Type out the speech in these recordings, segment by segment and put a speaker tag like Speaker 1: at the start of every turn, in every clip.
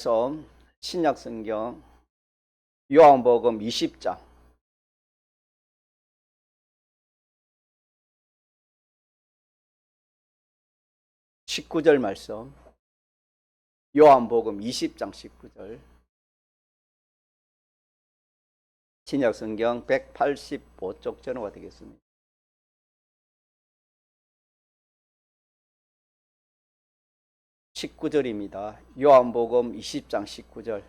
Speaker 1: 말씀 신약성경 요한복음 20장 19절 말씀, 요한복음 20장 19절, 신약성경 185쪽 전후가 되겠습니다. (19절입니다) 요한복음 20장 19절.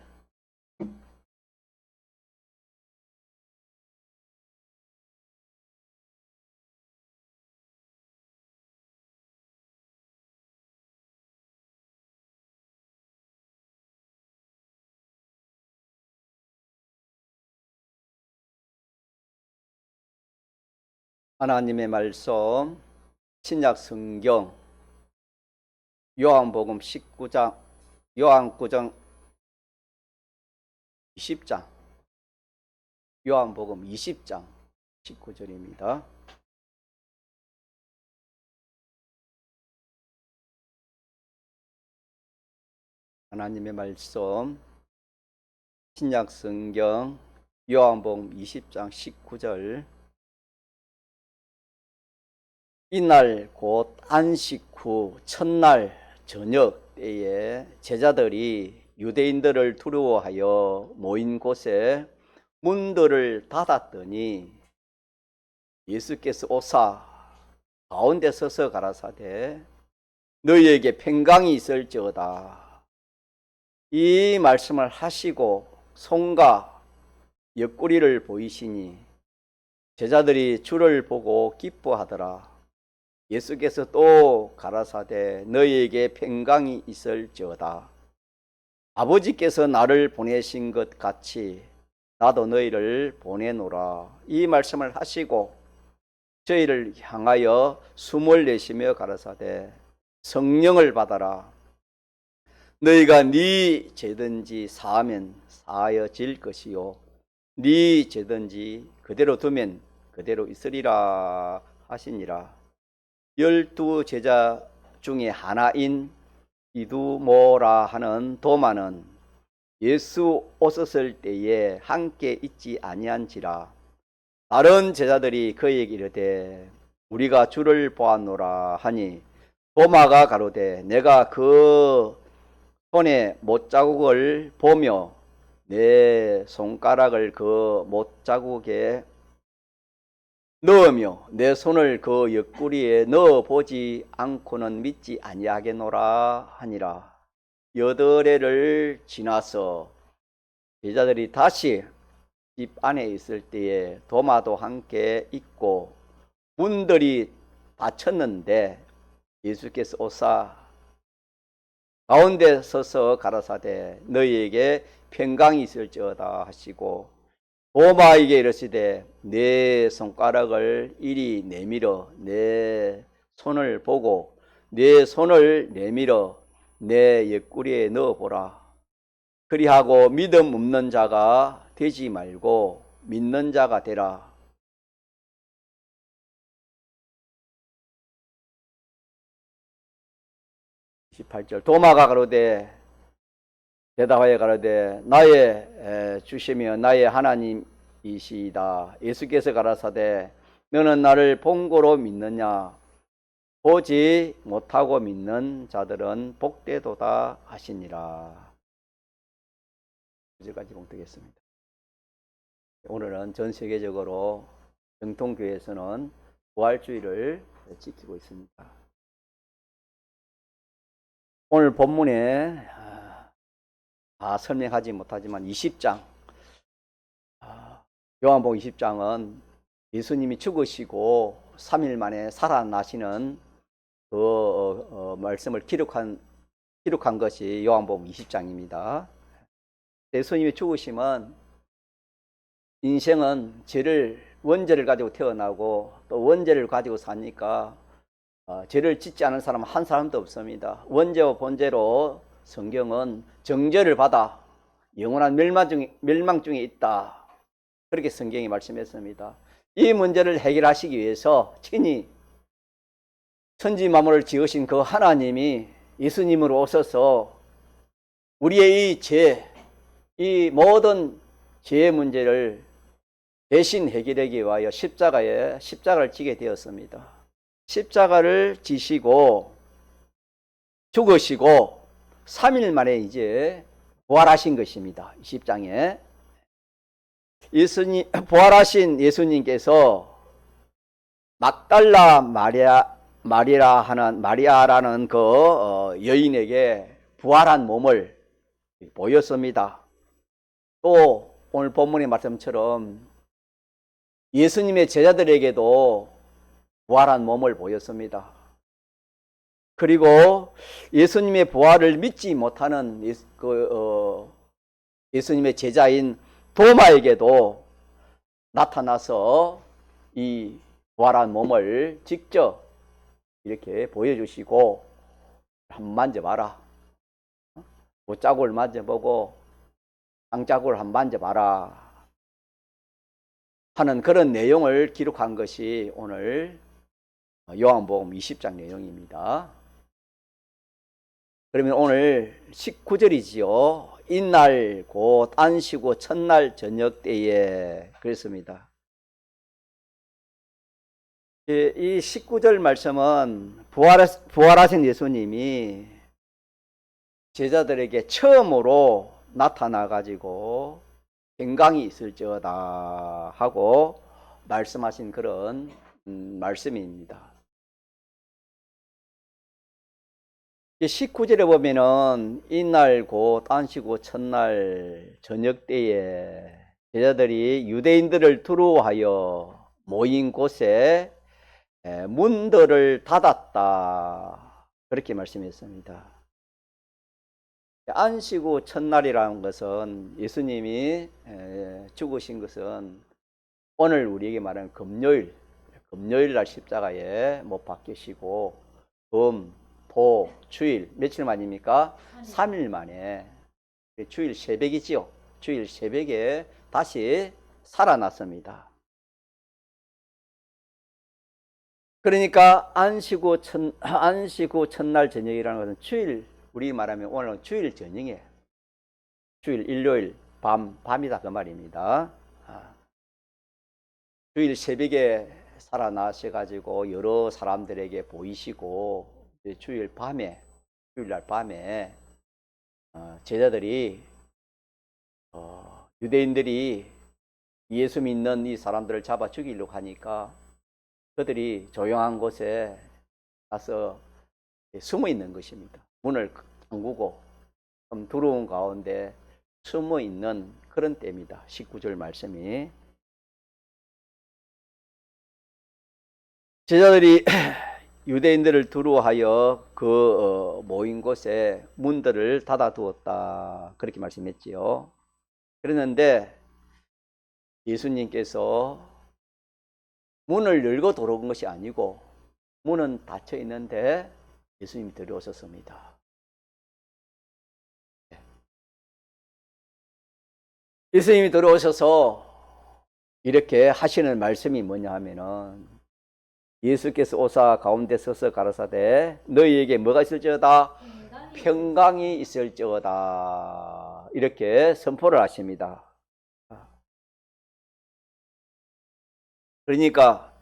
Speaker 1: 하나님의 말씀 신약성경 요한복음 19장 요한복음 20장 요한복음 20장 19절입니다. 하나님의 말씀 신약성경 요한복음 20장 19절. 이날 곧 안식 후 첫날 저녁 때에 제자들이 유대인들을 두려워하여 모인 곳에 문들을 닫았더니 예수께서 오사 가운데 서서 가라사대 너희에게 평강이 있을지어다. 이 말씀을 하시고 손과 옆구리를 보이시니 제자들이 주를 보고 기뻐하더라. 예수께서 또 가라사대 너희에게 평강이 있을지어다. 아버지께서 나를 보내신 것 같이 나도 너희를 보내노라. 이 말씀을 하시고 저희를 향하여 숨을 내쉬며 가라사대 성령을 받아라. 너희가 네 죄든지 사하면 사하여질 것이요 네 죄든지 그대로 두면 그대로 있으리라 하시니라. 12 제자 중에 하나인 디두모라 하는 도마는 예수 오셨을 때에 함께 있지 아니한지라. 다른 제자들이 그에게 이르되 우리가 주를 보았노라 하니 도마가 가로되 내가 그 손에 못자국을 보며 내 손가락을 그 못자국에 넣으며 내 손을 그 옆구리에 넣어보지 않고는 믿지 아니하겠노라 하니라. 8회를 지나서 제자들이 다시 집 안에 있을 때에 도마도 함께 있고 문들이 닫혔는데 예수께서 오사 가운데 서서 가라사대 너희에게 평강이 있을지어다 하시고 도마에게 이르시되 내 손가락을 이리 내밀어 내 손을 보고 내 손을 내밀어 내 옆구리에 넣어보라. 그리하고 믿음 없는 자가 되지 말고 믿는 자가 되라. 18절. 도마가 가로되 대답하여 가로되 나의 주시며 나의 하나님이시다. 예수께서 가라사대 너는 나를 본고로 믿느냐? 보지 못하고 믿는 자들은 복되도다 하시니라. 여기까지 봉독했습니다. 오늘은 전 세계적으로 정통교회에서는 부활주의를 지키고 있습니다. 오늘 본문에 다 설명하지 못하지만 20장 요한복음 20장은 예수님이 죽으시고 3일 만에 살아나시는 그 말씀을 기록한 것이 요한복음 20장입니다. 예수님이 죽으시면 인생은 원죄를 가지고 태어나고 또 원죄를 가지고 사니까 죄를 짓지 않은 사람은 한 사람도 없습니다. 원죄와 본죄로 성경은 정죄를 받아 영원한 멸망 중에 있다. 그렇게 성경이 말씀했습니다. 이 문제를 해결하시기 위해서 친히 천지 만물을 지으신 그 하나님이 예수님으로 오셔서 우리의 이 죄, 이 모든 죄의 문제를 대신 해결하기 위하여 십자가를 지게 되었습니다. 십자가를 지시고 죽으시고 3일 만에 이제 부활하신 것입니다. 20장에 부활하신 예수님께서 막달라 마리아라는 그 여인에게 부활한 몸을 보였습니다. 또 오늘 본문의 말씀처럼 예수님의 제자들에게도 부활한 몸을 보였습니다. 그리고 예수님의 부활을 믿지 못하는 예수님의 제자인 도마에게도 나타나서 이 부활한 몸을 직접 이렇게 보여주시고 한번 만져봐라. 옷자국을 만져보고 장자국을 한번 만져봐라 하는 그런 내용을 기록한 것이 오늘 요한복음 20장 내용입니다. 그러면 오늘 19절이지요. 이날 곧 안식 후 첫날 저녁 때에 그랬습니다. 이 19절 말씀은 부활하신 예수님이 제자들에게 처음으로 나타나 가지고 건강이 있을지어다 하고 말씀하신 그런 말씀입니다. 19절에 보면은 이날 곧 안식 후 첫날 저녁 때에 제자들이 유대인들을 두루하여 모인 곳에 문들을 닫았다 그렇게 말씀했습니다. 안식 후 첫날이라는 것은 예수님이 죽으신 것은 오늘 우리에게 말하는 금요일 날 십자가에 못 박히시고 금, 토, 주일 며칠 만입니까? 3일 만에 주일 새벽이지요. 주일 새벽에 다시 살아났습니다. 그러니까 안식 후 첫날 저녁이라는 것은 주일, 우리 말하면 오늘은 주일 저녁이에요. 주일 일요일 밤이다 그 말입니다. 주일 새벽에 살아나셔가지고 여러 사람들에게 보이시고 주일날 밤에 제자들이 유대인들이 예수 믿는 이 사람들을 잡아 죽이려고 하니까 그들이 조용한 곳에 가서 숨어 있는 것입니다. 문을 잠그고 좀 두려운 가운데 숨어 있는 그런 때입니다. 19절 말씀이. 제자들이 유대인들을 두루하여 그 모인 곳에 문들을 닫아두었다 그렇게 말씀했지요. 그랬는데 예수님께서 문을 열고 들어온 것이 아니고 문은 닫혀 있는데 예수님이 들어오셨습니다. 예수님이 들어오셔서 이렇게 하시는 말씀이 뭐냐 하면은 예수께서 오사 가운데 서서 가라사대 너희에게 뭐가 있을지어다? 평강이 있을지어다 이렇게 선포를 하십니다. 그러니까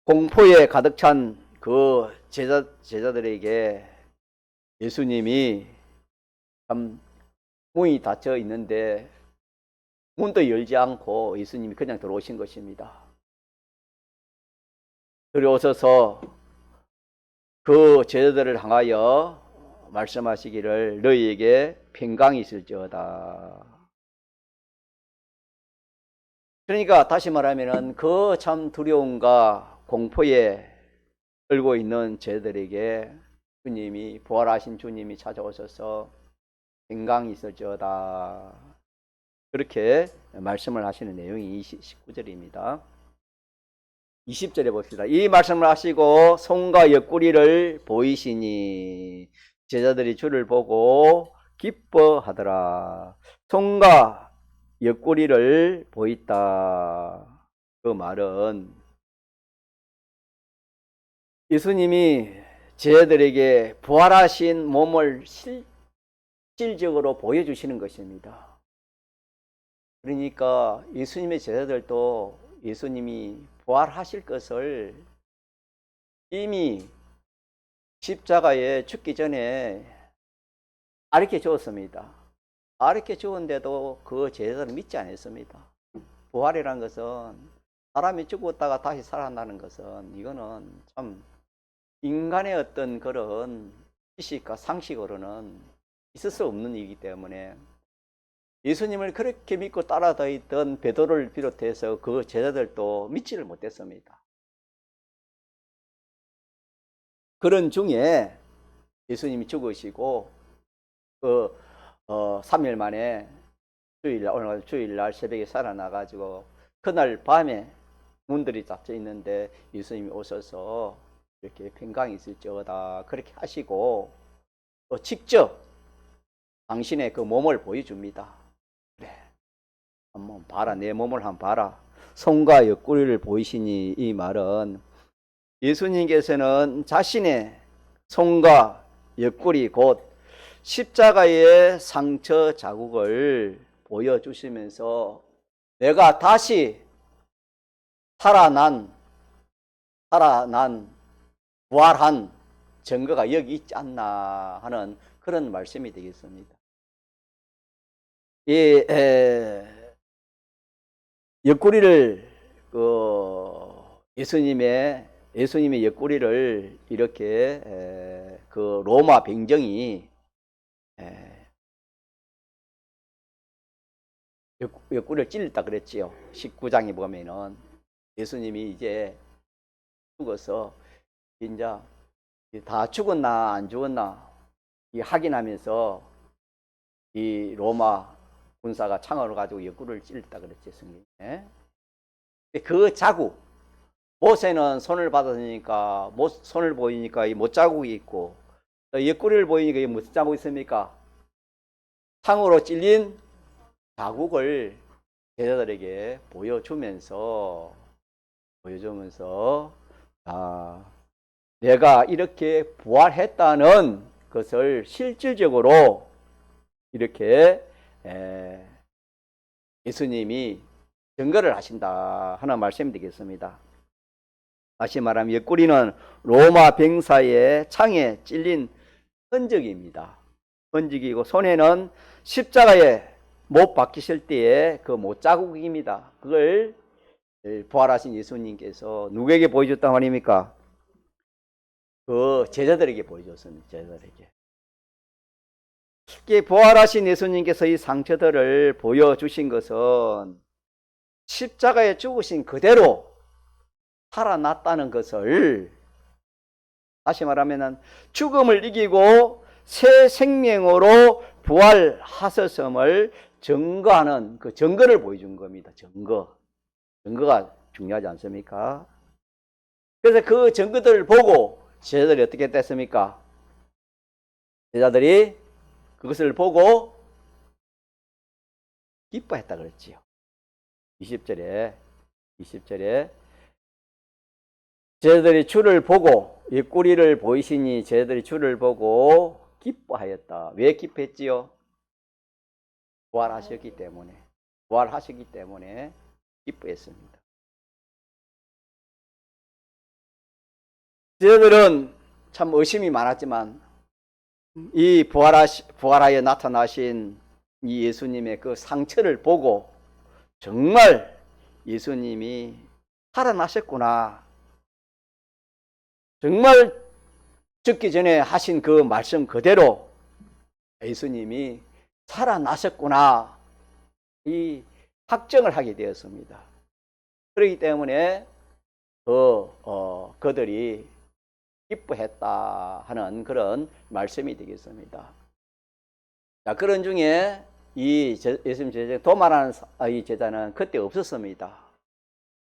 Speaker 1: 공포에 가득 찬 그 제자들에게 예수님이 참 문이 닫혀 있는데 문도 열지 않고 예수님이 그냥 들어오신 것입니다. 들어오셔서 그 제자들을 향하여 말씀하시기를 너희에게 평강이 있을지어다. 그러니까 다시 말하면은 그 참 두려움과 공포에 떨고 있는 제자들에게 주님이 부활하신 주님이 찾아오셔서 평강이 있을지어다. 그렇게 말씀을 하시는 내용이 19절입니다. 20절에 봅시다. 이 말씀을 하시고 손과 옆구리를 보이시니 제자들이 주를 보고 기뻐하더라. 손과 옆구리를 보였다. 그 말은 예수님이 제자들에게 부활하신 몸을 실질적으로 보여주시는 것입니다. 그러니까 예수님의 제자들도 예수님이 부활하실 것을 이미 십자가에 죽기 전에 가르쳐 주었습니다. 가르쳐 주었는데도 그 제자들은 믿지 않았습니다. 부활이라는 것은 사람이 죽었다가 다시 살아나는 것은 이거는 참 인간의 어떤 그런 지식과 상식으로는 있을 수 없는 일이기 때문에 예수님을 그렇게 믿고 따라다니던 베드로를 비롯해서 그 제자들도 믿지를 못했습니다. 그런 중에 예수님이 죽으시고 3일 만에 오늘 주일날 새벽에 살아나가지고 그날 밤에 문들이 닫혀 있는데 예수님이 오셔서 이렇게 평강이 있을지어다 그렇게 하시고 또 직접 당신의 그 몸을 보여줍니다. 그래, 한번 봐라, 내 몸을 한번 봐라. 손과 옆구리를 보이시니, 이 말은 예수님께서는 자신의 손과 옆구리 곧 십자가의 상처 자국을 보여주시면서 내가 다시 살아난 부활한 증거가 여기 있지 않나 하는 그런 말씀이 되겠습니다. 이 옆구리를 예수님의 옆구리를 이렇게 그 로마 병정이 옆구리를 찔렀다 그랬지요. 19장에 보면은 예수님이 이제 죽어서 이제 다 죽었나 안 죽었나 이 확인하면서 이 로마 군사가 창으로 가지고 옆구리를 찔렀다 그랬지, 성경에. 그 자국, 못에는 손을 받았으니까 손을 보이니까 이 못자국이 있고 옆구리를 보이니까 이 무슨 자국이 있습니까? 창으로 찔린 자국을 제자들에게 보여주면서 내가 이렇게 부활했다는 것을 실질적으로 이렇게 예수님이 증거를 하신다 하는 말씀이 되겠습니다. 다시 말하면 옆구리는 로마 병사의 창에 찔린 흔적입니다. 흔적이고 손에는 십자가에 못 박히실 때의 그 못자국입니다. 그걸 부활하신 예수님께서 누구에게 보여줬단 말입니까? 그 제자들에게 보여줬습니다. 제자들에게. 부활하신 예수님께서 이 상처들을 보여주신 것은 십자가에 죽으신 그대로 살아났다는 것을, 다시 말하면 죽음을 이기고 새 생명으로 부활하셨음을 증거하는 그 증거를 보여준 겁니다. 증거가 중요하지 않습니까? 그래서 그 증거들을 보고 제자들이 어떻게 됐습니까? 제자들이 그것을 보고 기뻐했다 그랬지요. 20절에 제자들이 주를 보고 옆구리를 보이시니 제자들이 주를 보고 기뻐하였다. 왜 기뻐했지요? 부활하셨기 때문에 기뻐했습니다. 제자들은 참 의심이 많았지만 이 부활하여 나타나신 이 예수님의 그 상처를 보고 정말 예수님이 살아나셨구나, 정말 죽기 전에 하신 그 말씀 그대로 예수님이 살아나셨구나, 이 확정을 하게 되었습니다. 그렇기 때문에 그들이 기뻐했다 하는 그런 말씀이 되겠습니다. 자, 그런 중에 이 예수님 제자 도마라는 이 제자는 그때 없었습니다.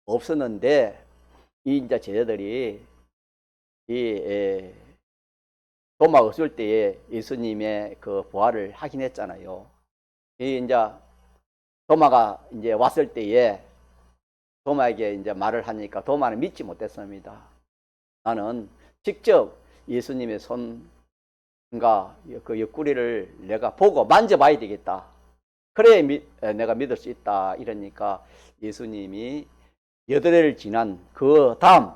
Speaker 1: 없었는데 이 이제 제자들이 이 도마가 없을 때에 예수님의 그 부활을 확인했잖아요. 이 이제 도마가 이제 왔을 때에 도마에게 이제 말을 하니까 도마는 믿지 못했습니다. 나는 직접 예수님의 손, 그러니까 그 옆구리를 내가 보고 만져봐야 되겠다. 그래야 내가 믿을 수 있다. 이러니까 예수님이 8일 지난 그 다음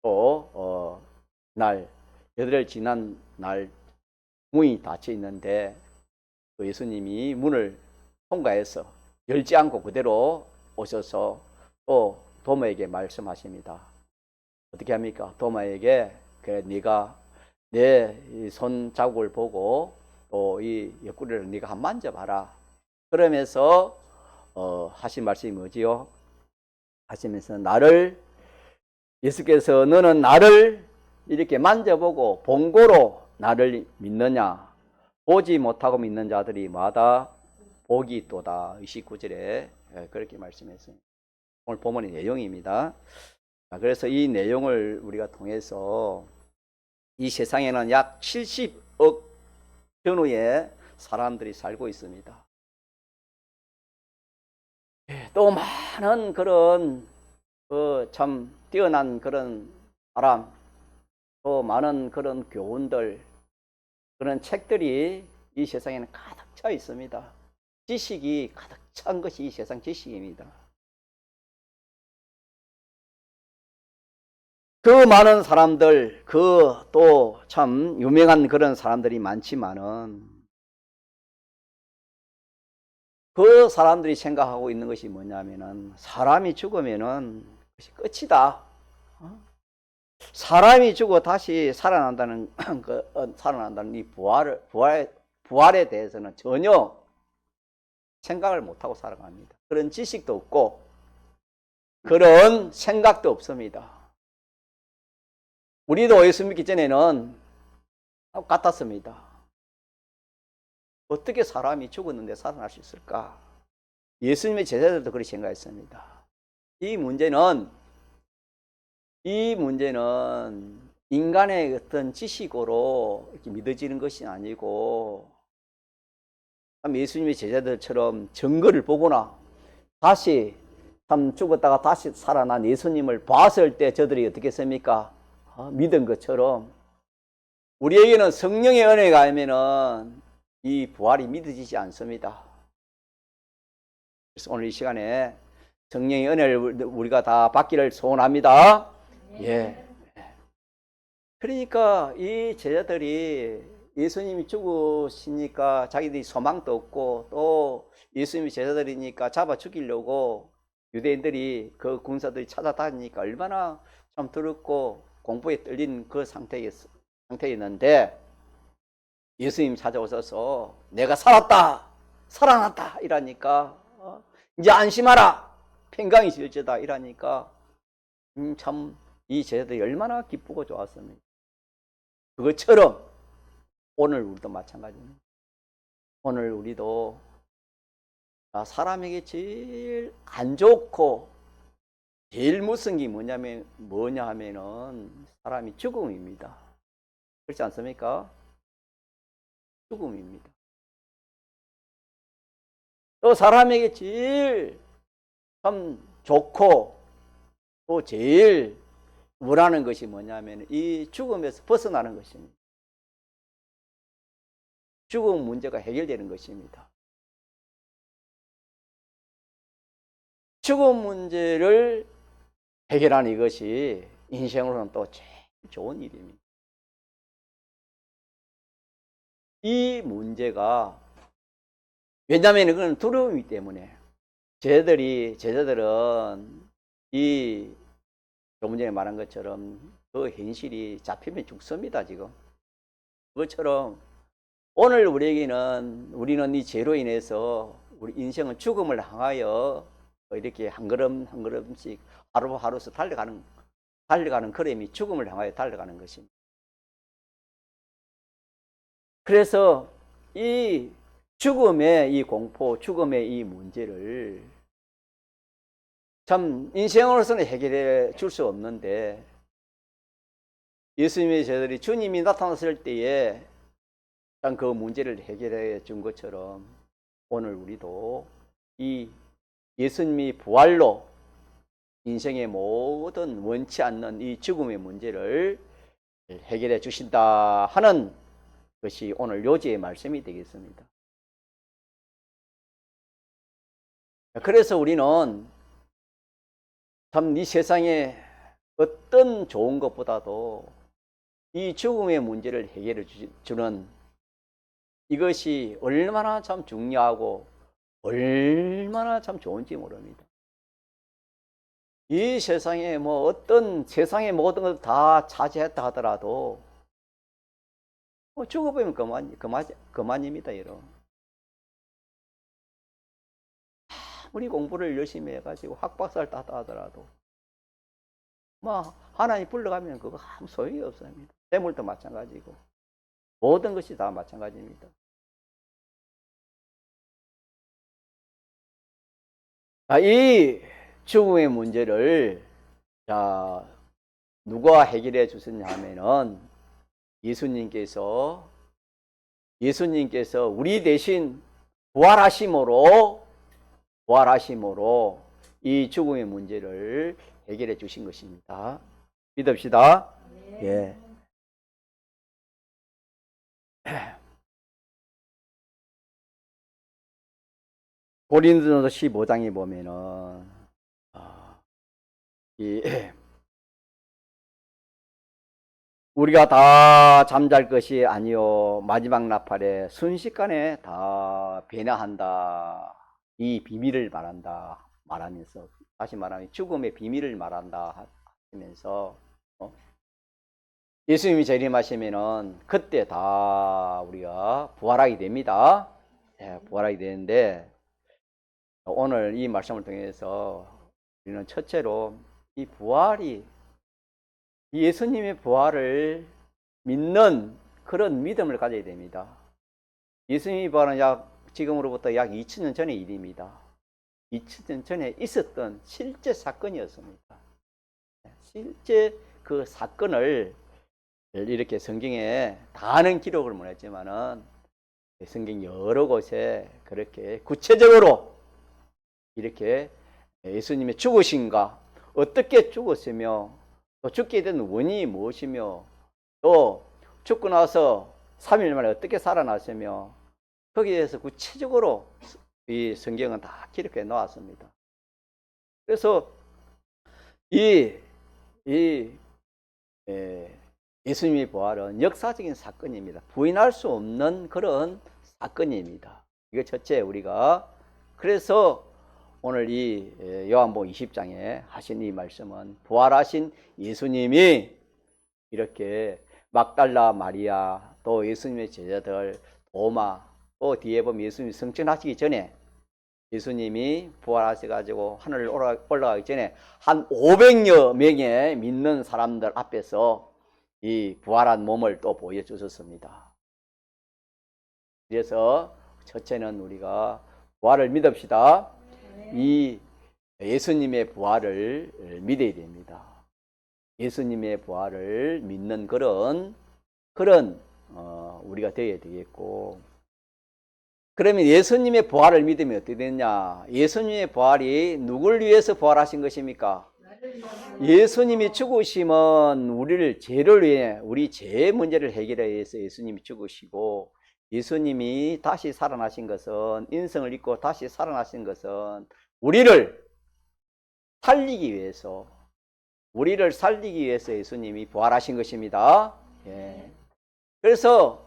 Speaker 1: 또 날 8일 지난 날 문이 닫혀 있는데 그 예수님이 문을 통과해서 열지 않고 그대로 오셔서 또 도마에게 말씀하십니다. 어떻게 합니까? 도마에게 그래 네가 내 손 자국을 보고 또 이 옆구리를 네가 한번 만져봐라. 그러면서 하신 말씀이 뭐지요? 하시면서 예수께서 너는 나를 이렇게 만져보고 본고로 나를 믿느냐? 보지 못하고 믿는 자들이 마다 복이 있도다. 29절에 그렇게 말씀했습니다. 오늘 본문의 내용입니다. 그래서 이 내용을 우리가 통해서 이 세상에는 약 70억 전후의 사람들이 살고 있습니다. 또 많은 그런 참 뛰어난 그런 사람, 또 많은 그런 교훈들, 그런 책들이 이 세상에는 가득 차 있습니다. 지식이 가득 찬 것이 이 세상 지식입니다. 그 많은 사람들, 그 또 참 유명한 그런 사람들이 많지만은 그 사람들이 생각하고 있는 것이 뭐냐면은 사람이 죽으면은 그것이 끝이다. 사람이 죽어 다시 살아난다는 살아난다는 이 부활에 대해서는 전혀 생각을 못하고 살아갑니다. 그런 지식도 없고 그런 생각도 없습니다. 우리도 예수 믿기 전에는 같았습니다. 어떻게 사람이 죽었는데 살아날 수 있을까? 예수님의 제자들도 그렇게 생각했습니다. 이 문제는 인간의 어떤 지식으로 이렇게 믿어지는 것이 아니고 예수님의 제자들처럼 증거를 보거나 다시 참 죽었다가 다시 살아난 예수님을 봤을 때 저들이 어떻게 했습니까? 믿은 것처럼 우리에게는 성령의 은혜가 아니면은 이 부활이 믿어지지 않습니다. 그래서 오늘 이 시간에 성령의 은혜를 우리가 다 받기를 소원합니다. 예. 그러니까 이 제자들이 예수님이 죽으시니까 자기들이 소망도 없고 또 예수님이 제자들이니까 잡아 죽이려고 유대인들이 그 군사들이 찾아다니니까 얼마나 참 두렵고 공포에 떨린 그 상태였는데 예수님 찾아오셔서 내가 살았다 살아났다 이러니까 이제 안심하라 평강이 지어지다 이러니까 참 이 제자들이 얼마나 기쁘고 좋았습니다. 그것처럼 오늘 우리도 마찬가지입니다. 오늘 우리도 사람에게 제일 안 좋고 제일 무서운 게 뭐냐 하면은 사람이 죽음입니다. 그렇지 않습니까? 죽음입니다. 또 사람에게 제일 참 좋고 또 제일 원하는 것이 뭐냐면 이 죽음에서 벗어나는 것입니다. 죽음 문제가 해결되는 것입니다. 죽음 문제를 해결하는 이것이 인생으로는 또 제일 좋은 일입니다. 이 문제가 왜냐하면 그건 두려움이기 때문에 제자들은 이 조금 전에 말한 것처럼 그 현실이 잡히면 죽습니다. 지금 그것처럼 오늘 우리는 이 죄로 인해서 우리 인생은 죽음을 향하여 이렇게 한 걸음 한 걸음씩 하루하루씩 달려가는 걸음이 죽음을 향하여 달려가는 것입니다. 그래서 이 죽음의 이 공포, 죽음의 이 문제를 참 인생으로서는 해결해 줄 수 없는데 예수님의 제자들이 주님이 나타났을 때에 그 문제를 해결해 준 것처럼 오늘 우리도 이 예수님이 부활로 인생의 모든 원치 않는 이 죽음의 문제를 해결해 주신다 하는 것이 오늘 요지의 말씀이 되겠습니다. 그래서 우리는 참 이 세상에 어떤 좋은 것보다도 이 죽음의 문제를 해결해 주는 이것이 얼마나 참 중요하고 얼마나 참 좋은지 모릅니다. 이 세상에 뭐 어떤 세상의 모든 것을 다 차지했다 하더라도 뭐 죽어보면 그만입니다, 여러분. 아무리 공부를 열심히 해가지고 학박사를 따다 하더라도 뭐 하나님 불러가면 그거 아무 소용이 없습니다. 재물도 마찬가지고 모든 것이 다 마찬가지입니다. 이 죽음의 문제를 누가 해결해 주셨냐 하면은 예수님께서 우리 대신 부활하심으로 이 죽음의 문제를 해결해 주신 것입니다. 믿읍시다. 네. 예. 고린도전서 15장에 보면은 우리가 다 잠잘 것이 아니요 마지막 나팔에 순식간에 다 변화한다. 이 비밀을 말하면서 다시 말하면 죽음의 비밀을 말한다 하면서 예수님이 재림하시면은 그때 다 우리가 부활하게 됩니다. 예, 부활하게 되는데 오늘 이 말씀을 통해서 우리는 첫째로 이 부활이 예수님의 부활을 믿는 그런 믿음을 가져야 됩니다. 예수님의 부활은 지금으로부터 약 2000년 전의 일입니다. 2000년 전에 있었던 실제 사건이었습니다. 실제 그 사건을 이렇게 성경에 다는 기록을 못 했지만은 성경 여러 곳에 그렇게 구체적으로 이렇게 예수님의 죽으심과 어떻게 죽었으며 또 죽게 된 원인이 무엇이며 또 죽고 나서 3일 만에 어떻게 살아났으며 거기에 대해서 구체적으로 이 성경은 다 기록해 놓았습니다. 그래서 예수님의 부활은 역사적인 사건입니다. 부인할 수 없는 그런 사건입니다. 이거 첫째 우리가 그래서 오늘 이 요한복음 20장에 하신 이 말씀은 부활하신 예수님이 이렇게 막달라 마리아 또 예수님의 제자들 도마 또 뒤에 보면 예수님이 승천하시기 전에 예수님이 부활하셔가지고 하늘 올라가기 전에 한 500여 명의 믿는 사람들 앞에서 이 부활한 몸을 또 보여주셨습니다. 그래서 첫째는 우리가 부활을 믿읍시다. 이 예수님의 부활을 믿어야 됩니다. 예수님의 부활을 믿는 그런 우리가 되어야 되겠고, 그러면 예수님의 부활을 믿으면 어떻게 되느냐? 예수님의 부활이 누굴 위해서 부활하신 것입니까? 예수님이 죽으심은 우리를 죄를 위해 우리 죄 문제를 해결하기 위해서 예수님이 죽으시고, 예수님이 다시 살아나신 것은 인성을 입고 다시 살아나신 것은 우리를 살리기 위해서 예수님이 부활하신 것입니다. 예. 그래서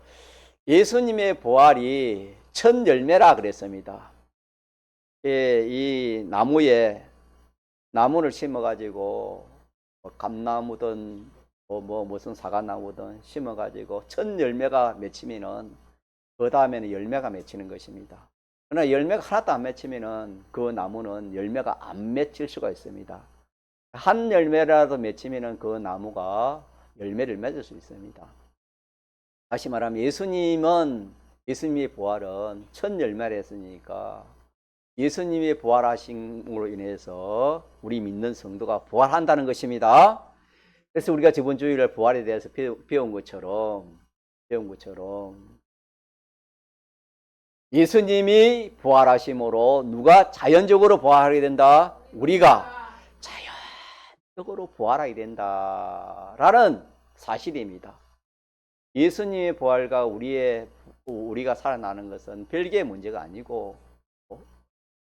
Speaker 1: 예수님의 부활이 첫 열매라 그랬습니다. 예, 이 나무를 심어가지고 감나무든 무슨 사과나무든 심어가지고 첫 열매가 맺히면은 그 다음에는 열매가 맺히는 것입니다. 그러나 열매가 하나도 안 맺히면은 그 나무는 열매가 안 맺힐 수가 있습니다. 한 열매라도 맺히면은 그 나무가 열매를 맺을 수 있습니다. 다시 말하면 예수님의 부활은 첫 열매를 했으니까 예수님의 부활하심으로 인해서 우리 믿는 성도가 부활한다는 것입니다. 그래서 우리가 저번 주일에 부활에 대해서 배운 것처럼 예수님이 부활하심으로 누가 자연적으로 부활하게 된다? 우리가 자연적으로 부활하게 된다라는 사실입니다. 예수님의 부활과 우리가 살아나는 것은 별개의 문제가 아니고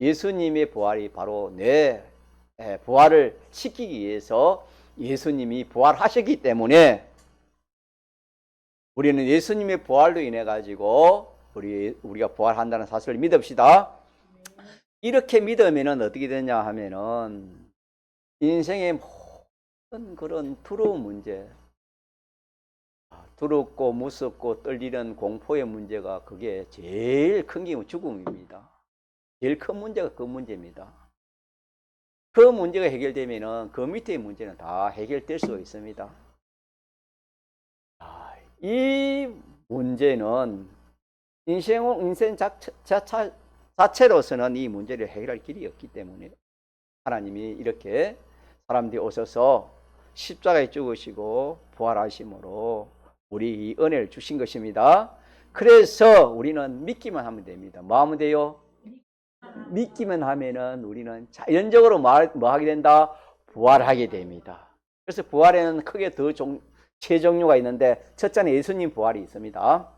Speaker 1: 예수님의 부활이 바로 내 부활을 시키기 위해서 예수님이 부활하셨기 때문에 우리는 예수님의 부활로 인해 가지고 우리가 부활한다는 사실을 믿읍시다. 이렇게 믿으면은 어떻게 되냐 하면은 인생의 모든 그런 두려운 문제, 두렵고 무섭고 떨리는 공포의 문제가 그게 제일 큰 게 죽음입니다. 제일 큰 문제가 그 문제입니다. 그 문제가 해결되면은 그 밑의 문제는 다 해결될 수 있습니다. 이 문제는 인생 자체로서는 이 문제를 해결할 길이 없기 때문에 하나님이 이렇게 사람들이 오셔서 십자가에 죽으시고 부활하심으로 우리 이 은혜를 주신 것입니다. 그래서 우리는 믿기만 하면 됩니다. 뭐 하면 돼요? 믿기만 하면은 우리는 자연적으로 뭐 하게 된다? 부활하게 됩니다. 그래서 부활에는 크게 세 종류가 있는데, 첫째는 예수님 부활이 있습니다.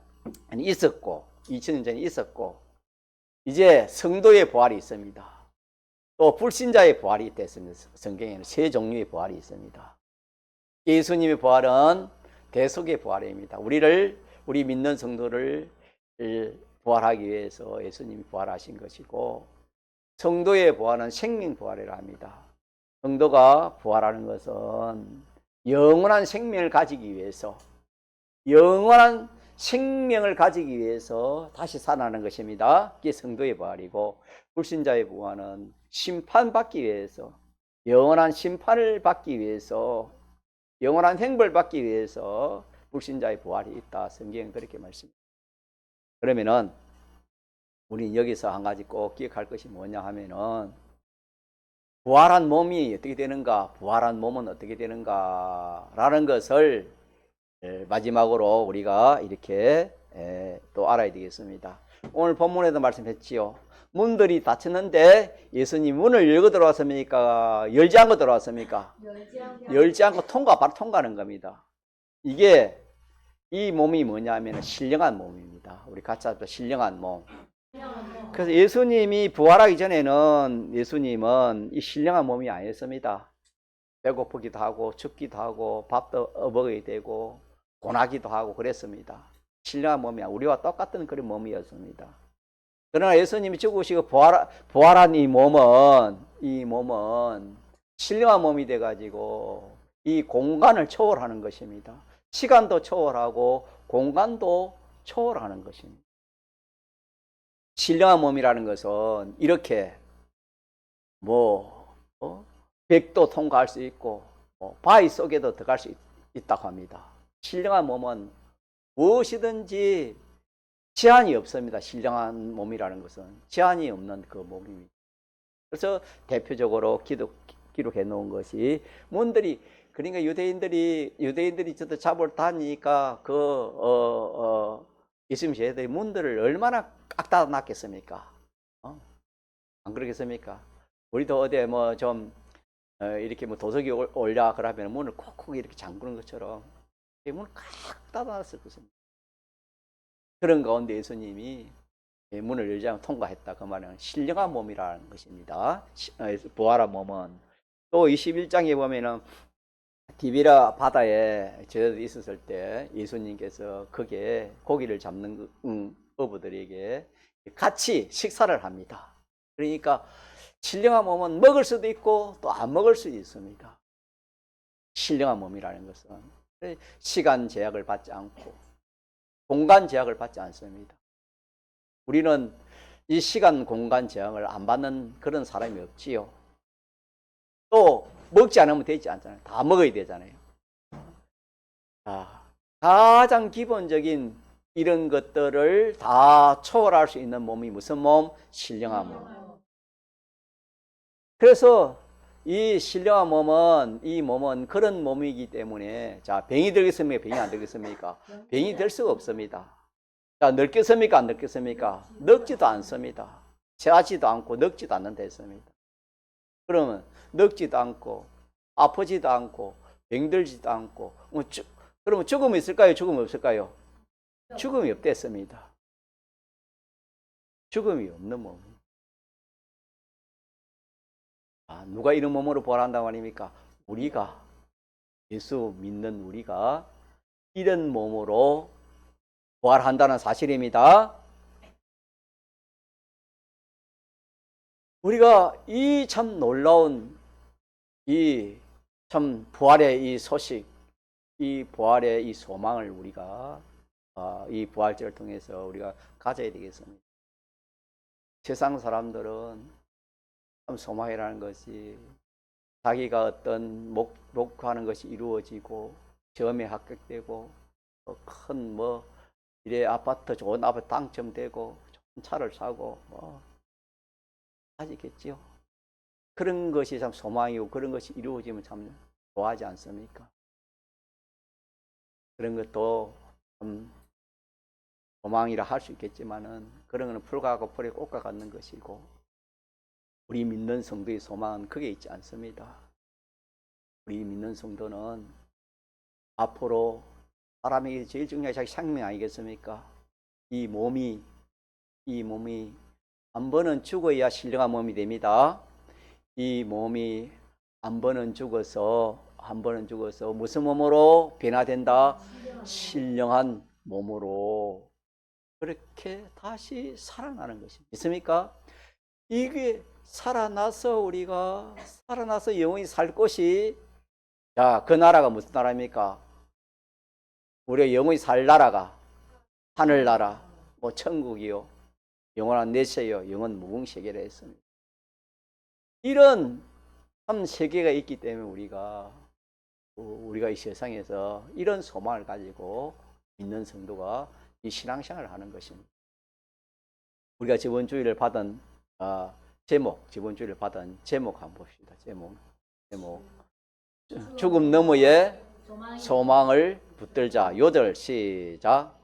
Speaker 1: 있었고 2000년 전에 있었고, 이제 성도의 부활이 있습니다. 또 불신자의 부활이 있습니다. 성경에는 세 종류의 부활이 있습니다. 예수님의 부활은 대속의 부활입니다. 우리 믿는 성도를 부활하기 위해서 예수님이 부활하신 것이고, 성도의 부활은 생명 부활이라 합니다. 성도가 부활하는 것은 영원한 생명을 가지기 위해서, 영원한 생명을 가지기 위해서 다시 살아나는 것입니다. 그게 성도의 부활이고, 불신자의 부활은 심판받기 위해서, 영원한 심판을 받기 위해서, 영원한 행벌을 받기 위해서 불신자의 부활이 있다. 성경은 그렇게 말씀합니다. 그러면은 우리는 여기서 한 가지 꼭 기억할 것이 뭐냐 하면은, 부활한 몸이 어떻게 되는가, 부활한 몸은 어떻게 되는가 라는 것을 마지막으로 우리가 이렇게 또 알아야 되겠습니다. 오늘 본문에도 말씀했지요. 문들이 닫혔는데 예수님 문을 열고 들어왔습니까? 열지 않고 들어왔습니까? 열지 않고 바로 통과하는 겁니다. 이게 이 몸이 뭐냐면 신령한 몸입니다. 우리 같이 합시다. 신령한 몸. 그래서 예수님이 부활하기 전에는 예수님은 이 신령한 몸이 아니었습니다. 배고프기도 하고 춥기도 하고 밥도 먹어야 되고 고나기도 하고 그랬습니다. 신령한 몸이 우리와 똑같은 그런 몸이었습니다. 그러나 예수님이 죽으시고 부활한 이 몸은 신령한 몸이 돼가지고 이 공간을 초월하는 것입니다. 시간도 초월하고 공간도 초월하는 것입니다. 신령한 몸이라는 것은 이렇게 백도 통과할 수 있고 바위 속에도 들어갈 수 있다고 합니다. 신령한 몸은 무엇이든지 제한이 없습니다. 신령한 몸이라는 것은 제한이 없는 그 몸입니다. 그래서 대표적으로 기록해 놓은 것이 문들이, 그러니까 유대인들이 저도 잡을 다니니까 예수님 제자들이 문들을 얼마나 꽉 닫아 놨겠습니까? 안 그러겠습니까? 우리도 어디 이렇게 도둑이 올려 그러면 문을 콕콕 이렇게 잠그는 것처럼 문을 꽉 닫아 놨을 것입니다. 그런 가운데 예수님이 문을 열지 않고 통과했다. 그 말은 신령한 몸이라는 것입니다. 부활한 몸은. 또 21장에 보면은 디비라 바다에 제자들이 있었을 때 예수님께서 거기에 고기를 잡는 어부들에게 같이 식사를 합니다. 그러니까 신령한 몸은 먹을 수도 있고 또 안 먹을 수도 있습니다. 신령한 몸이라는 것은 시간 제약을 받지 않고 공간 제약을 받지 않습니다. 우리는 이 시간 공간 제약을 안 받는 그런 사람이 없지요. 또 먹지 않으면 되지 않잖아요. 다 먹어야 되잖아요. 가장 기본적인 이런 것들을 다 초월할 수 있는 몸이 무슨 몸? 신령한 몸. 그래서 이 신령한 몸은 그런 몸이기 때문에, 자, 병이 들겠습니까? 병이 안 들겠습니까? 병이 될 수가 없습니다. 자, 늙겠습니까? 안 늙겠습니까? 늙지도 않습니다. 체하지도 않고 늙지도 않는다 했습니다. 그러면 늙지도 않고 아프지도 않고 병들지도 않고 그러면 죽음이 있을까요? 죽음이 없을까요? 죽음이 없댔습니다. 죽음이 없는 몸. 누가 이런 몸으로 부활한다고 아닙니까? 우리가, 예수 믿는 우리가 이런 몸으로 부활한다는 사실입니다. 우리가 이 참 놀라운 이 참 부활의 이 소식, 이 부활의 이 소망을 우리가 이 부활절을 통해서 우리가 가져야 되겠습니다. 세상 사람들은 참 소망이라는 것이 자기가 어떤 목표하는 것이 이루어지고 시험에 합격되고 큰 이래 아파트 좋은 아파트 당첨되고 좋은 차를 사고 하시겠지요. 그런 것이 참 소망이고 그런 것이 이루어지면 참 좋아하지 않습니까? 그런 것도 참 소망이라 할 수 있겠지만은 그런 것은 풀과 풀의 꽃과 같는 것이고 우리 믿는 성도의 소망은 그게 있지 않습니다. 우리 믿는 성도는 앞으로 사람에게 제일 중요한 자기 생명 아니겠습니까? 이 몸이 한 번은 죽어야 신령한 몸이 됩니다. 이 몸이 한 번은 죽어서 무슨 몸으로 변화된다? 신령한 몸으로 그렇게 다시 살아나는 것입니다. 믿습니까? 이게 우리가 살아나서 영원히 살 곳이 그 나라가 무슨 나라입니까? 우리가 영원히 살 나라가 하늘나라, 천국이요, 영원한 내세요, 영원 무궁세계라 했습니다. 이런 참 세계가 있기 때문에 우리가 이 세상에서 이런 소망을 가지고 있는 성도가 이 신앙생활을 하는 것입니다. 우리가 저번 주일을 받은 제목 한번 봅시다. 제목. 죽음 너머의 소망을 붙들자. 요절 시작.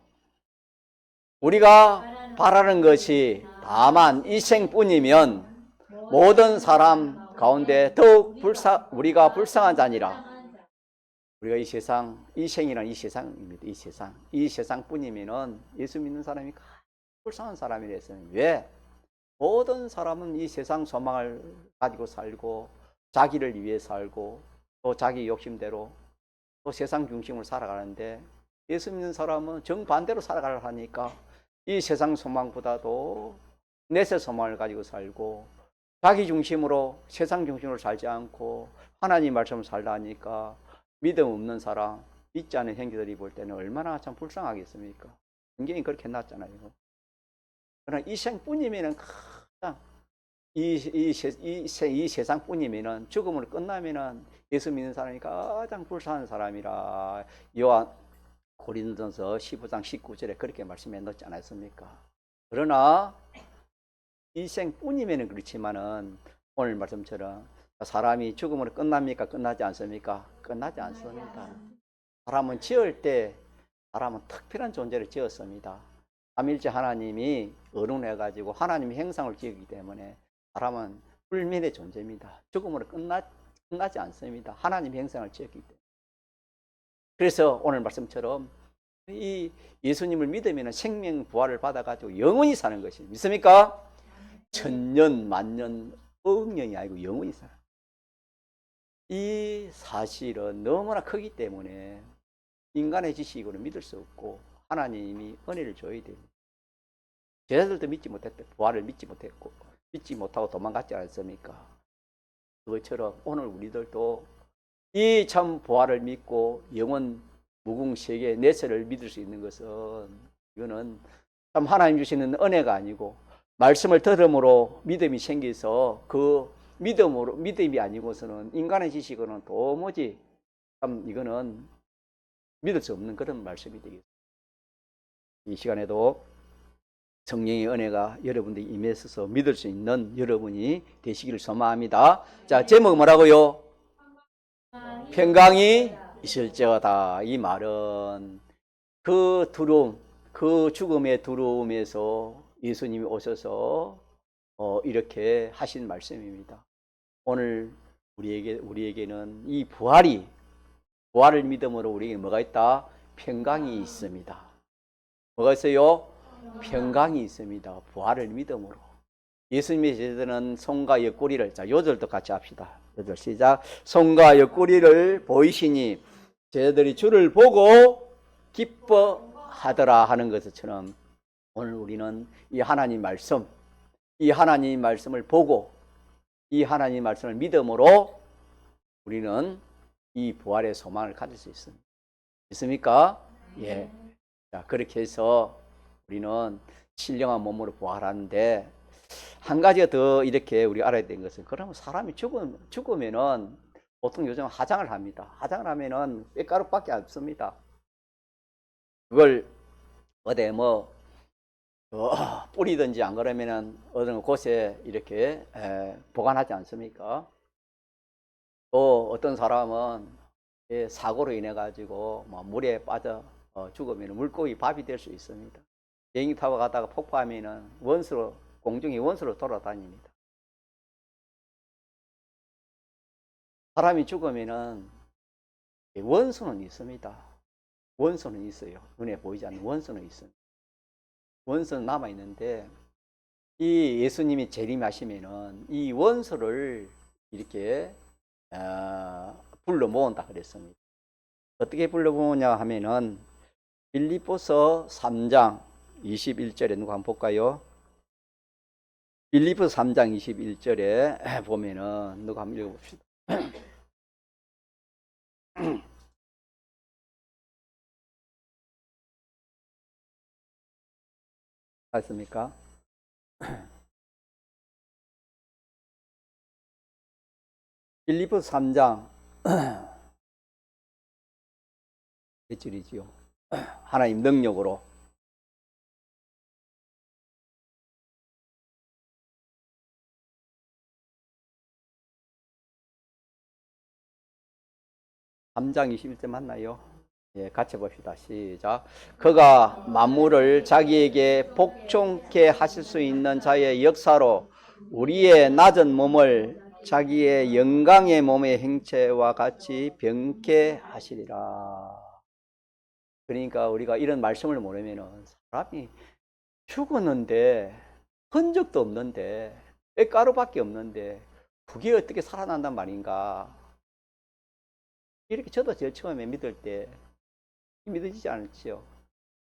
Speaker 1: 우리가 바라는 것이 다만 이 생뿐이면 모든 사람 가운데 더욱 우리가 불쌍한 자니라. 우리가 이 생이라는 이 세상입니다. 이 세상뿐이면은 예수 믿는 사람이 불쌍한 사람이라 했어요. 왜? 모든 사람은 이 세상 소망을 가지고 살고 자기를 위해 살고 또 자기 욕심대로 또 세상 중심으로 살아가는데 예수 믿는 사람은 정반대로 살아가려 하니까 이 세상 소망보다도 내세 소망을 가지고 살고 자기 중심으로 세상 중심으로 살지 않고 하나님 말씀을 살다 하니까 믿음 없는 사람, 믿지 않는 형제들이 볼 때는 얼마나 참 불쌍하겠습니까? 성경이 그렇게 해놨잖아요. 그러나 이 생뿐이면은 가장 이 세상뿐이면은 죽음으로 끝나면은 예수 믿는 사람이 가장 불쌍한 사람이라 요한 고린도전서 15장 19절에 그렇게 말씀해 놓지 않았습니까? 그러나 이 생뿐이면은 그렇지만은 오늘 말씀처럼 사람이 죽음으로 끝납니까? 끝나지 않습니까? 끝나지 않습니다. 사람은 지을 때 사람은 특별한 존재를 지었습니다. 삼일째 하나님이 어른해가지고 하나님의 형상을 지었기 때문에 사람은 불멸의 존재입니다. 죽음으로 끝나지 않습니다. 하나님의 형상을 지었기 때문에. 그래서 오늘 말씀처럼 이 예수님을 믿으면 생명 부활을 받아가지고 영원히 사는 것이 믿습니까? 천년 만년 억년이 아니고 영원히 살아. 이 사실은 너무나 크기 때문에 인간의 지식으로 믿을 수 없고 하나님이 은혜를 줘야 됩니다. 제자들도 믿지 못했대. 부활을 믿지 못했고 믿지 못하고 도망갔지 않습니까? 그것처럼 오늘 우리들도 이 참 부활을 믿고 영원 무궁세계 내세를 믿을 수 있는 것은 이거는 참 하나님 주시는 은혜가 아니고 말씀을 들음으로 믿음이 생겨서 그 믿음이 아니고서는 인간의 지식으로는 도무지 참 이거는 믿을 수 없는 그런 말씀이 되겠습니다. 이 시간에도 성령의 은혜가 여러분들이 임해서 믿을 수 있는 여러분이 되시기를 소망합니다. 자, 제목 뭐라고요? 평강이 있을지어다. 이 말은 그 두려움, 그 죽음의 두려움에서 예수님이 오셔서 이렇게 하신 말씀입니다. 오늘 우리에게는 이 부활이 부활을 믿음으로 우리에게 뭐가 있다? 평강이 있습니다. 뭐가 있어요? 평강이 있습니다. 부활을 믿음으로. 예수님의 제자들은 손과 옆구리를, 자, 요절도 같이 합시다. 요절 시작. 손과 옆구리를 보이시니 제자들이 주를 보고 기뻐하더라 하는 것처럼 오늘 우리는 이 하나님 말씀, 이 하나님 말씀을 보고 이 하나님 말씀을 믿음으로 우리는 이 부활의 소망을 가질 수 있습니다. 있습니까? 예. 자, 그렇게 해서 우리는 신령한 몸으로 부활하는데 한 가지가 더 이렇게 우리 알아야 되는 것은, 그러면 사람이 죽으면은 보통 요즘 화장을 합니다. 화장을 하면은 쇳가루밖에 없습니다. 그걸 어디 뿌리든지 안 그러면은 어느 곳에 이렇게 보관하지 않습니까? 또 어떤 사람은 사고로 인해 가지고 물에 빠져 죽으면 물고기 밥이 될 수 있습니다. 비행기 타고 가다가 폭파하면은 공중이 원수로 돌아다닙니다. 사람이 죽으면은 원수는 있습니다. 원수는 있어요. 눈에 보이지 않는 원수는 있습니다. 원수는 남아 있는데 이 예수님이 재림하시면은 이 원수를 이렇게 불러 모은다 그랬습니다. 어떻게 불러 모으냐 하면은 빌립보서 3장 21절에 누가 한번 볼까요? 빌립보서 3장 21절에 보면은 누가 한번 읽어봅시다. 맞습니까? 빌립보서 3장 몇 절이지요? 하나님 능력으로 3장 21절 맞나요? 예, 같이 봅시다. 시작. 그가 만물을 자기에게 복종케 하실 수 있는 자의 역사로 우리의 낮은 몸을 자기의 영광의 몸의 행체와 같이 병케 하시리라. 그러니까 우리가 이런 말씀을 모르면은 사람이 죽었는데 흔적도 없는데 쇳가루밖에 없는데 그게 어떻게 살아난단 말인가. 이렇게 저도 제일 처음에 믿을 때 믿어지지 않지요.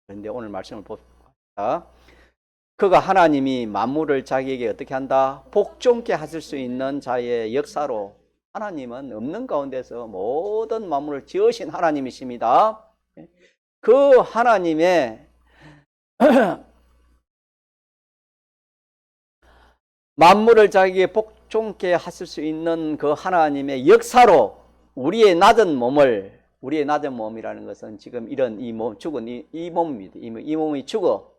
Speaker 1: 그런데 오늘 말씀을 봅시다. 그가 하나님이 만물을 자기에게 어떻게 한다? 복종케 하실 수 있는 자의 역사로, 하나님은 없는 가운데서 모든 만물을 지으신 하나님이십니다. 그 하나님의 만물을 자기에게 복종케 하실 수 있는 그 하나님의 역사로 우리의 낮은 몸이라는 것은 지금 이런 죽은 이 몸입니다. 이 몸이 죽어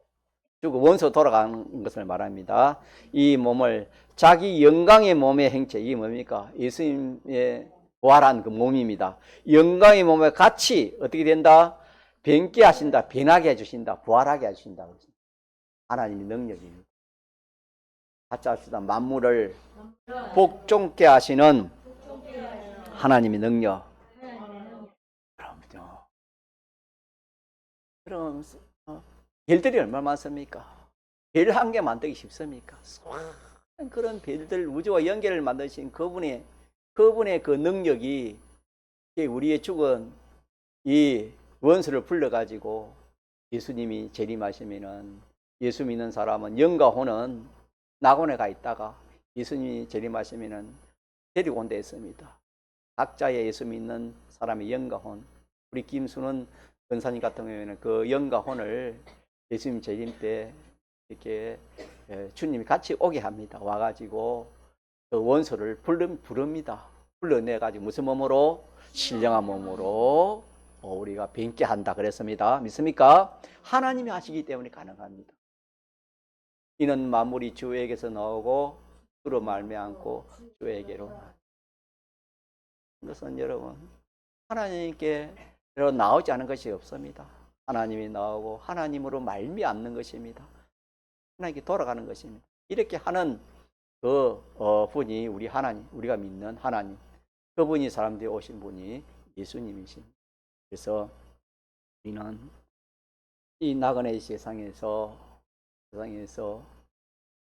Speaker 1: 원소 돌아가는 것을 말합니다. 이 몸을 자기 영광의 몸의 행체, 이게 뭡니까? 예수님의 부활한 그 몸입니다. 영광의 몸에 같이 어떻게 된다? 변케 하신다, 변하게 해주신다, 부활하게 해주신다. 하나님의 능력입니다. 같이 합시다. 만물을 복종케 하시는 하나님의 능력. 그럼 별들이 얼마나 많습니까? 별 한 개 만들기 쉽습니까? 그런 별들, 우주와 연결을 만드신 그분의 그 능력이 우리의 죽은 이 원수를 불러가지고 예수님이 재림하시면은, 예수 믿는 사람은 영과 혼은 낙원에 가 있다가 예수님이 재림하시면은 데리고 온다 했습니다. 각자의 예수 믿는 사람의 영과 혼, 우리 김수는 권사님 같은 경우에는 그 영과 혼을 예수님 재림 때 이렇게 주님이 같이 오게 합니다. 와가지고 그 원수를 부릅니다. 불러내가지고 무슨 몸으로? 신령한 몸으로 우리가 변케 한다 그랬습니다. 믿습니까? 하나님이 하시기 때문에 가능합니다. 이는 만물이 주에게서 나오고 주로 말미암고 주에게로. 그것은 여러분 하나님께 나오지 않은 것이 없습니다. 하나님이 나오고 하나님으로 말미암는 것입니다. 하나님께 돌아가는 것입니다. 이렇게 하는 그 분이 우리 하나님, 우리가 믿는 하나님, 그분이 사람들이 오신 분이 예수님이십니다. 그래서 우리는 이 나그네 세상에서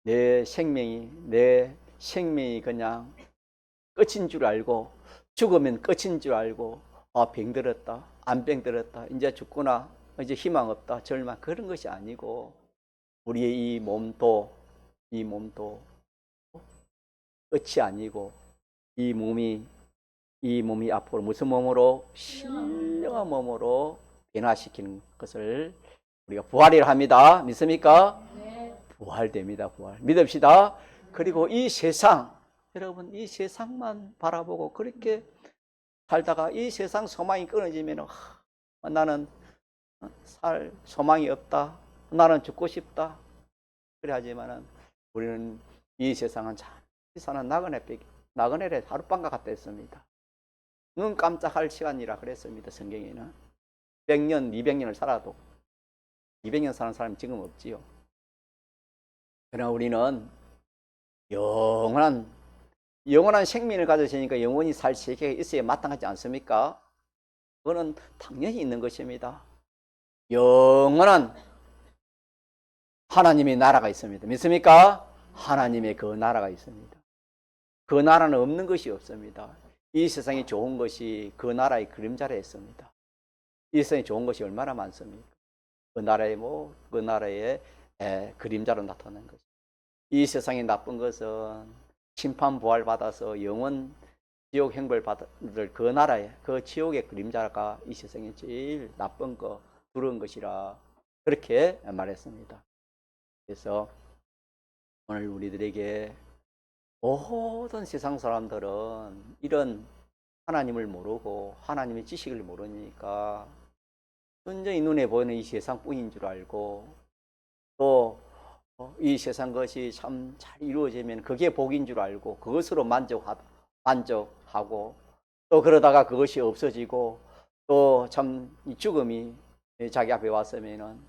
Speaker 1: 내 생명이 그냥 끝인 줄 알고, 죽으면 끝인 줄 알고, 아, 병들었다, 안 병들었다, 이제 죽구나, 이제 희망 없다, 절망, 그런 것이 아니고, 우리의 이 몸도 끝이 아니고, 이 몸이 앞으로 무슨 몸으로? 신령한 몸으로 변화시키는 것을 우리가 부활이라 합니다. 믿습니까?
Speaker 2: 네.
Speaker 1: 부활됩니다. 부활. 믿읍시다. 그리고 이 세상, 여러분, 이 세상만 바라보고 그렇게 살다가 이 세상 소망이 끊어지면 나는 살 소망이 없다. 나는 죽고 싶다. 그래 하지만은 우리는 이 세상은 잠시 사는 나그네의 하룻밤과 같다 했습니다. 눈 깜짝할 시간이라 그랬습니다. 성경에는 100년, 200년을 살아도 200년 사는 사람이 지금 없지요. 그러나 우리는 영원한 생명을 가졌으니까 영원히 살 세계가 있어야 마땅하지 않습니까? 그거는 당연히 있는 것입니다. 영원한 하나님의 나라가 있습니다. 믿습니까? 하나님의 그 나라가 있습니다. 그 나라는 없는 것이 없습니다. 이 세상에 좋은 것이 그 나라의 그림자라 했습니다. 이 세상에 좋은 것이 얼마나 많습니까? 그 나라의 그림자로 나타나는 것입니다. 이 세상에 나쁜 것은 심판 부활 받아서 영원 지옥 행벌 받을 그 나라의 그 지옥의 그림자가 이 세상에 제일 나쁜 거, 두려운 것이라 그렇게 말했습니다. 그래서 오늘 우리들에게 모든 세상 사람들은 이런 하나님을 모르고 하나님의 지식을 모르니까 순전히 눈에 보이는 이 세상뿐인 줄 알고 또 이 세상 것이 참 잘 이루어지면 그게 복인 줄 알고 그것으로 만족하고 또 그러다가 그것이 없어지고 또 참 이 죽음이 자기 앞에 왔으면은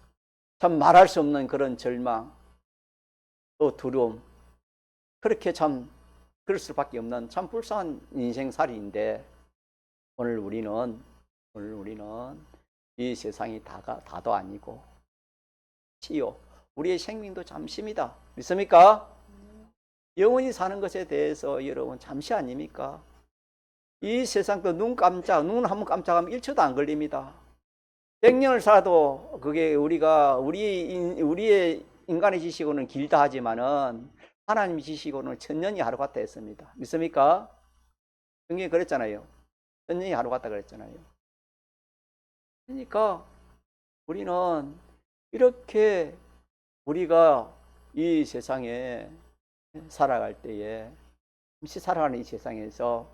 Speaker 1: 참 말할 수 없는 그런 절망 또 두려움 그렇게 참 그럴 수밖에 없는 참 불쌍한 인생살이인데 오늘 우리는 이 세상이 다도 아니고 치요 우리의 생명도 잠시입니다. 믿습니까? 영원히 사는 것에 대해서 여러분 잠시 아닙니까? 이 세상도 눈 한번 깜짝하면 1초도 안 걸립니다. 100년을 살아도 그게 우리의 인간의 지식으로는 길다 하지만은 하나님의 지식으로는 1000년이 하루 같다 했습니다. 믿습니까? 성경이 그랬잖아요. 1000년이 하루 같다 그랬잖아요. 그러니까 우리는 이렇게 우리가 이 세상에 살아갈 때에 잠시 살아가는 이 세상에서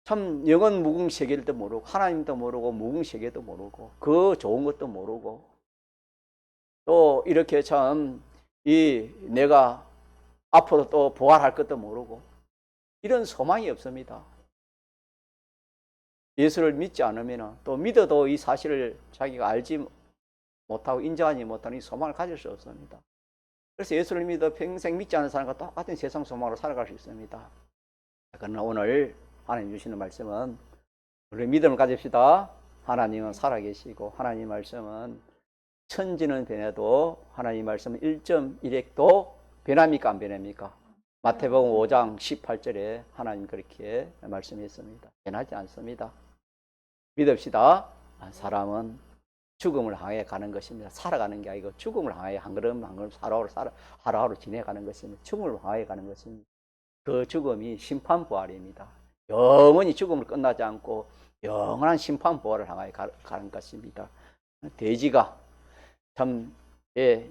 Speaker 1: 참 영원 무궁 세계도 모르고 하나님도 모르고 무궁 세계도 모르고 그 좋은 것도 모르고 또 이렇게 참 내가 앞으로 또 부활할 것도 모르고 이런 소망이 없습니다. 예수를 믿지 않으면 또 믿어도 이 사실을 자기가 알지 못하고 인정하지 못하는 이 소망을 가질 수 없습니다. 그래서 예수를 믿어 평생 믿지 않는 사람과 똑같은 세상 소망으로 살아갈 수 있습니다. 그러나 오늘 하나님 주시는 말씀은 우리 믿음을 가집시다. 하나님은 살아계시고 하나님 말씀은 천지는 변해도 하나님 말씀은 1.1핵도 변합니까 안 변합니까? 마태복음 5장 18절에 하나님 그렇게 말씀했습니다. 변하지 않습니다. 믿읍시다. 사람은 죽음을 향해 가는 것입니다. 살아가는 게 아니고 죽음을 향해 한 걸음 한 걸음 하루하루 지내가는 것입니다. 죽음을 향해 가는 것입니다. 그 죽음이 심판 부활입니다. 영원히 죽음을 끝나지 않고 영원한 심판 부활을 향해 가는 것입니다. 돼지가 참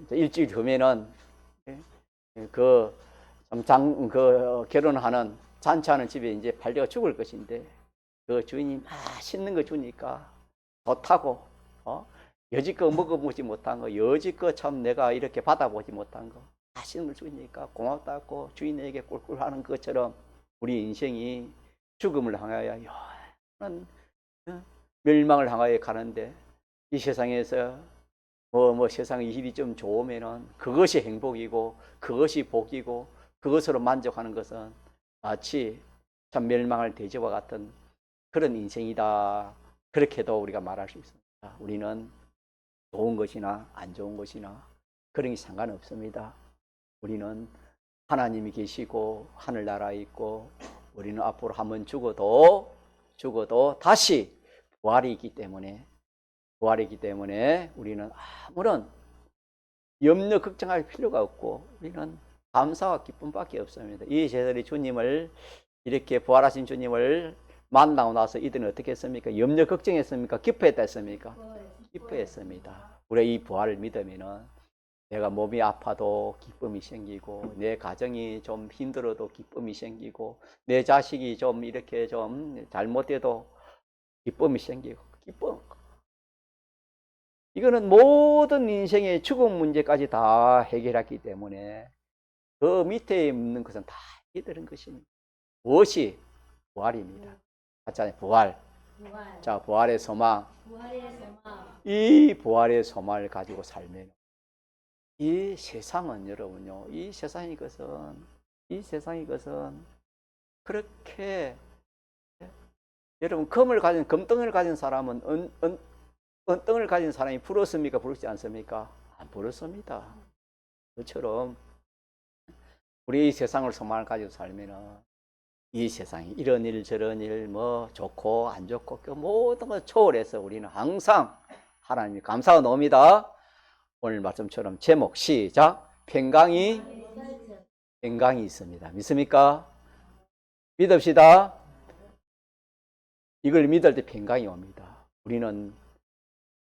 Speaker 1: 일주일 후면은 결혼하는 잔치하는 집에 이제 팔려가 죽을 것인데 그 주인이 맛있는 거 주니까 좋다고 여지껏 먹어보지 못한 거 여지껏 참 내가 이렇게 받아보지 못한 거 맛있는 걸 주니까 고맙다고 주인에게 꿀꿀하는 것처럼 우리 인생이 죽음을 향하여 영원한 멸망을 향하여 가는데 이 세상에서 세상의 일이 좀 좋으면은 그것이 행복이고 그것이 복이고 그것으로 만족하는 것은 마치 참 멸망할 돼지와 같은 그런 인생이다. 그렇게도 우리가 말할 수 있습니다. 우리는 좋은 것이나 안 좋은 것이나 그런 게 상관없습니다. 우리는 하나님이 계시고 하늘나라에 있고 우리는 앞으로 한번 죽어도 다시 부활이 있기 때문에 우리는 아무런 염려 걱정할 필요가 없고 우리는 감사와 기쁨밖에 없습니다. 이 제자들이 주님을 이렇게 부활하신 주님을 만나고 나서 이들은 어떻게 했습니까? 염려 걱정했습니까? 기뻐했다 했습니까? 기뻐했습니다. 우리 이 부활을 믿으면은 내가 몸이 아파도 기쁨이 생기고 내 가정이 좀 힘들어도 기쁨이 생기고 내 자식이 좀 이렇게 좀 잘못돼도 기쁨이 생기고 기쁨. 이거는 모든 인생의 죽음 문제까지 다 해결했기 때문에 그 밑에 있는 것은 다 해결되는 것입니다. 무엇이? 부활입니다. 맞잖아요. 부활. 자, 부활의 소망. 이 부활의 소망을 가지고 살면 이 세상은 여러분요. 이 세상의 것은 그렇게 여러분 금덩을 가진 사람은 은덩을 가진 사람이 부럽습니까? 부럽지 않습니까? 안 부럽습니다. 그처럼 우리 이 세상을 소망을 가지고 살면은 이 세상이 이런 일 저런 일 뭐 좋고 안 좋고 그 모든 걸 초월해서 우리는 항상 하나님이 감사가 나옵니다. 오늘 말씀처럼 제목 시작. 평강이 있습니다. 믿습니까? 믿읍시다. 이걸 믿을 때 평강이 옵니다. 우리는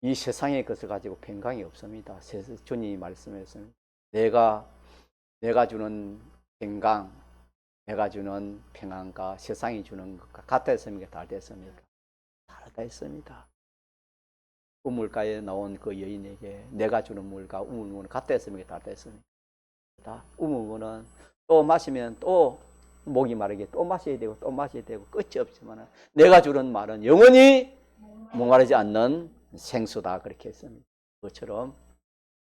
Speaker 1: 이 세상의 것을 가지고 평강이 없습니다. 주님이 말씀하셨습니다. 내가 주는 평강, 내가 주는 평안과 세상이 주는 것과 같다 했습니까? 다르다 했습니까? 다르다 했습니다. 우물가에 나온 그 여인에게 내가 주는 물과 우물물은 같다 했습니까? 다르다 했습니까? 우물물은 또 마시면 또 목이 마르게 또 마셔야 되고 또 마셔야 되고 끝이 없지만 내가 주는 말은 영원히 목마르지 않는 생수다 그렇게 했습니다. 그것처럼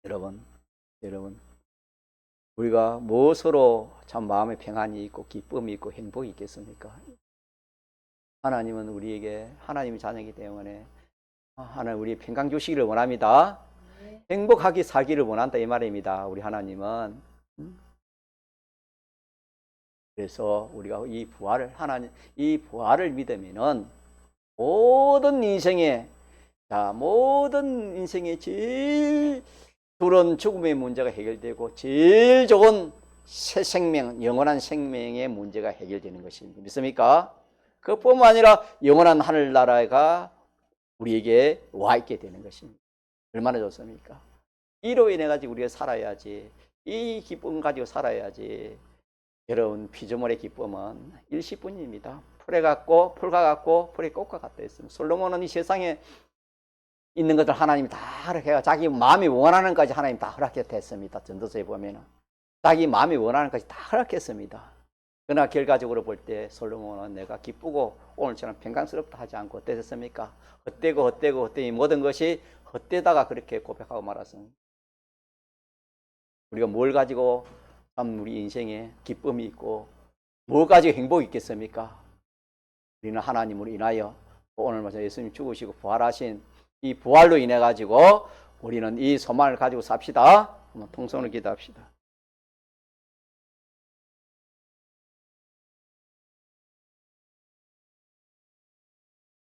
Speaker 1: 여러분 우리가 무엇으로 참 마음에 평안이 있고 기쁨이 있고 행복이 있겠습니까? 하나님은 우리에게 하나님의 자녀이기 때문에 하나님 우리 평강 주시기를 원합니다. 행복하게 살기를 원한다 이 말입니다. 우리 하나님은. 그래서 우리가 이 부활을 믿으면은 모든 인생의 제일 두려운 죽음의 문제가 해결되고 제일 좋은 새 생명, 영원한 생명의 문제가 해결되는 것입니다. 믿습니까? 그뿐만 아니라 영원한 하늘나라가 우리에게 와 있게 되는 것입니다. 얼마나 좋습니까? 이로 인해 가지고 우리가 살아야지. 이 기쁨 가지고 살아야지. 여러분 피조물의 기쁨은 일시뿐입니다. 풀과 같고 풀의 꽃과 같다 했습니다. 솔로몬은 이 세상에 있는 것들 하나님이 다 허락해가 자기 마음이 원하는 것까지 하나님 다 허락했습니다. 전도서에 보면은 자기 마음이 원하는 것까지 다 허락했습니다. 그러나 결과적으로 볼 때 솔로몬은 내가 기쁘고 오늘처럼 평강스럽다 하지 않고 어땠습니까? 헛되고 이 모든 것이 헛되다가 그렇게 고백하고 말았습니다. 우리가 뭘 가지고 참 우리 인생에 기쁨이 있고 뭘 가지고 행복이 있겠습니까? 우리는 하나님으로 인하여 오늘 말씀 예수님 죽으시고 부활하신 이 부활로 인해 가지고 우리는 이 소망을 가지고 삽시다. 한번 통성으로 기도합시다.